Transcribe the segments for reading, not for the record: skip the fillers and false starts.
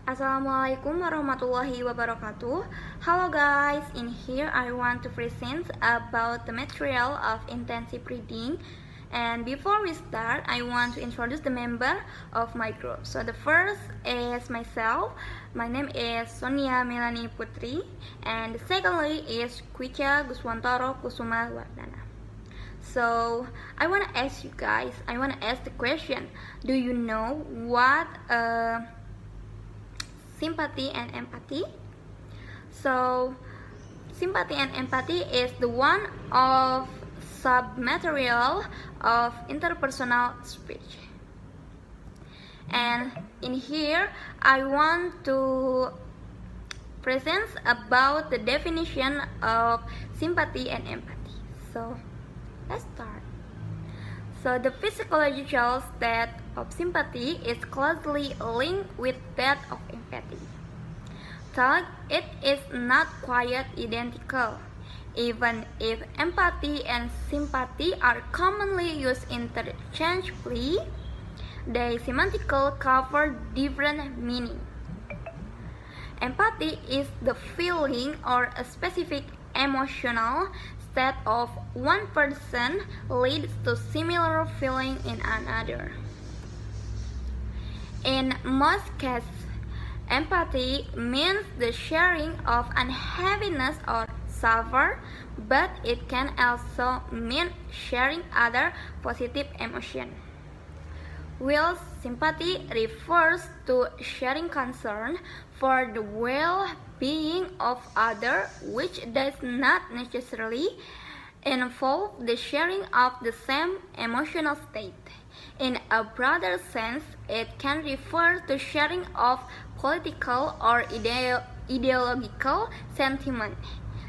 Assalamualaikum warahmatullahi wabarakatuh. Hello guys, in here I want to present about the material of intensive reading. And before we start, I want to introduce the member of my group. So the first is myself. My name is Sonia Melani Putri, and the secondly is Kwica Guswantoro Kusumawardana. So I want to ask you guys. I want to ask the question: do you know what sympathy and empathy? So sympathy and empathy is the one of submaterial of interpersonal speech. And in here I want to present about the definition of sympathy and empathy. So let's start. So the physiological state of sympathy is closely linked with that of empathy. Thus, it is not quite identical, even if empathy and sympathy are commonly used interchangeably. They semantically cover different meanings. Empathy is the feeling or a specific emotional state of one person leads to similar feeling in another. In most cases, empathy means the sharing of unhappiness or suffer, but it can also mean sharing other positive emotion. While sympathy refers to sharing concern for the well-being of others, which does not necessarily involve the sharing of the same emotional state. In a broader sense, it can refer to sharing of political or ideological sentiment.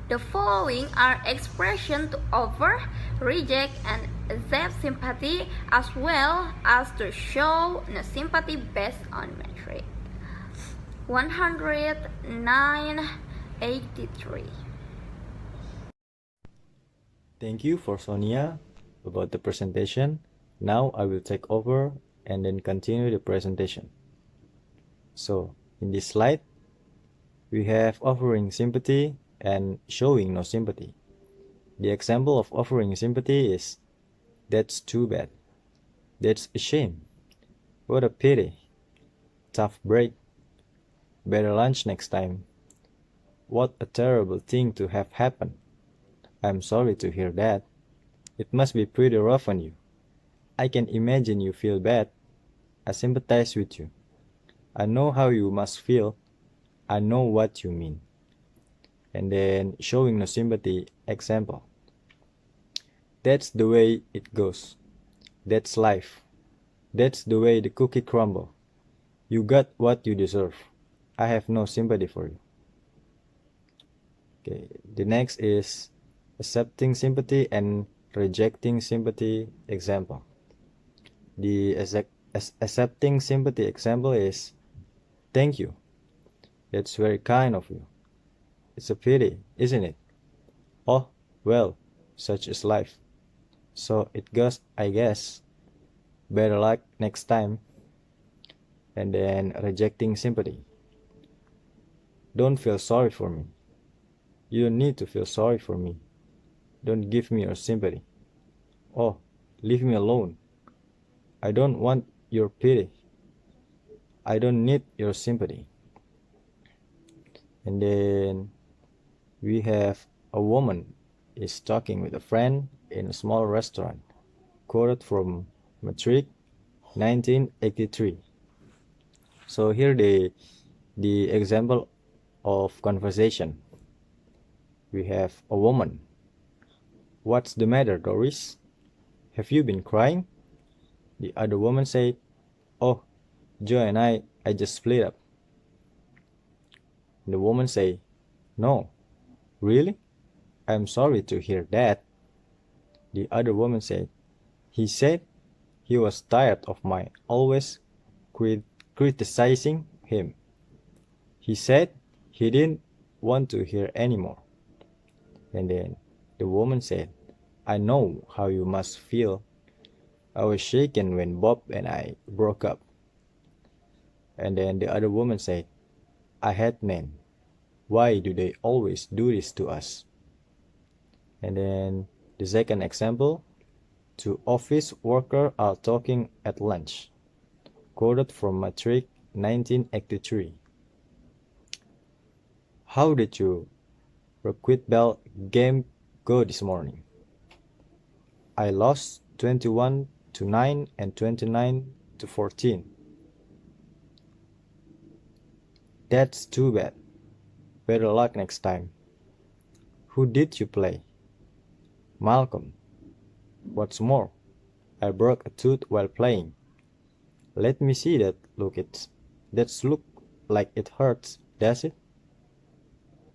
The following are expressions to offer, reject, and accept sympathy, as well as to show no sympathy based on metric. 109.83. Thank you for Sonia about the presentation. Now I will take over and then continue the presentation. So in this slide, we have offering sympathy and showing no sympathy. The example of offering sympathy is, "That's too bad. That's a shame. What a pity. Tough break. Better lunch next time. What a terrible thing to have happen. I'm sorry to hear that. It must be pretty rough on you. I can imagine you feel bad. I sympathize with you. I know how you must feel. I know what you mean." And then showing no sympathy example. "That's the way it goes. That's life. That's the way the cookie crumble. You got what you deserve. I have no sympathy for you." Okay, the next is accepting sympathy and rejecting sympathy example. The accepting sympathy example is, "Thank you. That's very kind of you. It's a pity, isn't it? Oh, well, such is life. So it goes, I guess. Better luck next time." And then rejecting sympathy. "Don't feel sorry for me. You don't need to feel sorry for me. Don't give me your sympathy. Oh, leave me alone. I don't want your pity. I don't need your sympathy." And then we have a woman is talking with a friend in a small restaurant, quoted from Matric 1983. So here the example of conversation. We have a woman. "What's the matter, Doris? Have you been crying?" The other woman said, "Oh, Joe and I just split up." The woman said, "No, really? I'm sorry to hear that." The other woman said, "He said he was tired of my always criticizing him. He said he didn't want to hear anymore." And then the woman said, "I know how you must feel. I was shaken when Bob and I broke up." And then the other woman said, I hate men. Why do they always do this to us? And then the second example, two office workers are talking at lunch. Quoted from Matric 1983. How did your racquetball game go this morning? I lost 21-9 and 29-14. That's too bad. Better luck next time. Who did you play? Malcolm. What's more, I broke a tooth while playing. Let me see that That's look like it hurts, does it?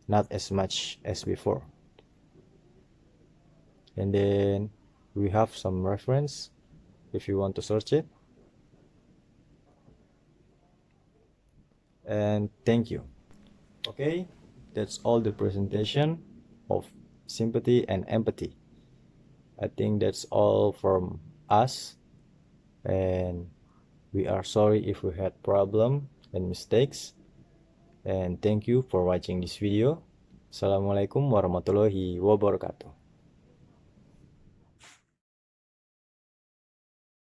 Not as much as before. And then we have some reference if you want to search it. And thank you. Okay, that's all the presentation of sympathy and empathy. I think that's all from us, and we are sorry if we had problem and mistakes, and thank you for watching this video. Assalamualaikum warahmatullahi wabarakatuh.